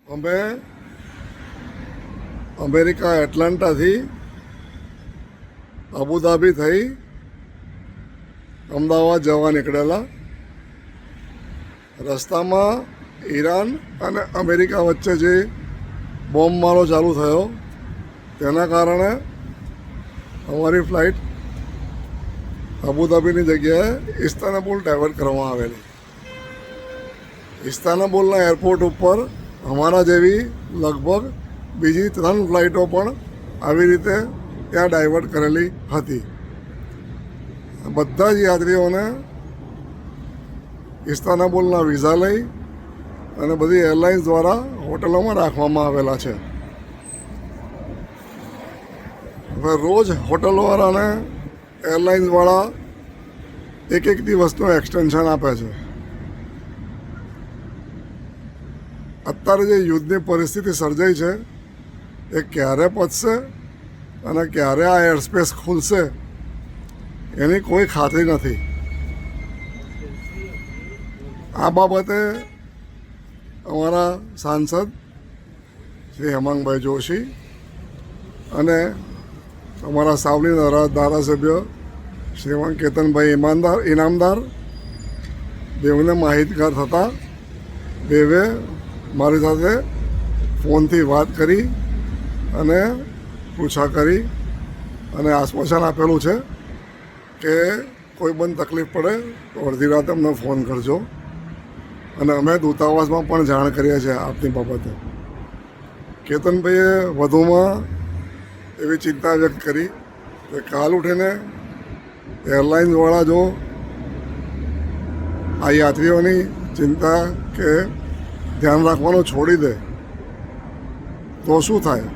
અમે America એટલાન્ટાથી Abu Dhabi થઈ અમદાવાદ જવા નીકળેલા. રસ્તામાં ઈરાન અને અમેરિકા વચ્ચે જે બોમ્બમારો ચાલુ થયો તેના કારણે અમારી ફ્લાઇટ અબુધાબીની જગ્યાએ ઇસ્તાનબુલ ડાયવર્ટ કરવામાં આવેલી. ઇસ્તાનબુલના એરપોર્ટ ઉપર અમારા જેવી લગભગ બીજી 3 ફ્લાઇટો પણ આવી રીતે ત્યાં ડાયવર્ટ કરેલી હતી. બધા જ યાત્રીઓને ઇસ્તાનબુલના વિઝા લઈ અને બધી એરલાઇન્સ દ્વારા હોટલોમાં રાખવામાં આવેલા છે. હવે રોજ હોટલવાળાને એરલાઇન્સવાળા એક દિવસનું એક્સટેન્શન આપે છે. અત્યારે જે યુદ્ધની પરિસ્થિતિ સર્જાઈ છે એ ક્યારે પતશે અને ક્યારે આ એરસ્પેસ ખુલશે એની કોઈ ખાતરી નથી. આ બાબતે અમારા સાંસદ શ્રી હેમાંગભાઈ જોશી અને અમારા સાવલી ધારાસભ્ય શ્રીમાન કેતનભાઈ ઇનામદાર બેઉને માહિતગાર થતાં બેવે મારી સાથે ફોનથી વાત કરી અને પૂછા કરી અને આશ્વાસન આપેલું છે કે કોઈ પણ તકલીફ પડે તો અડધી રાતે અમને ફોન કરજો. અને અમે દૂતાવાસમાં પણ જાણ કરીએ છીએ આપની બાબતે. કેતનભાઈએ વધુમાં એવી ચિંતા વ્યક્ત કરી કે કાલ ઉઠીને એરલાઇન્સવાળા જો આ યાત્રીઓની ચિંતા કે ધ્યાન રાખવાનું છોડી દે તો શું થાય.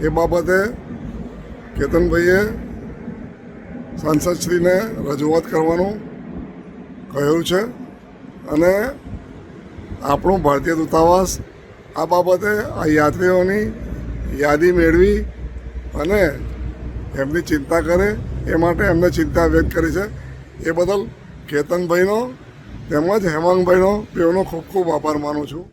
એ બાબતે કેતનભાઈએ સાંસદશ્રીને રજૂઆત કરવાનું કહ્યું છે અને આપણું ભારતીય દૂતાવાસ આ બાબતે આ યાત્રીઓની યાદી મેળવી અને એમની ચિંતા કરે એ માટે એમને ચિંતા વ્યક્ત કરી છે. એ બદલ કેતનભાઈનો તેમજ હેમાંગભાઈનો બેઉનો ખૂબ ખૂબ આભાર માનું છું.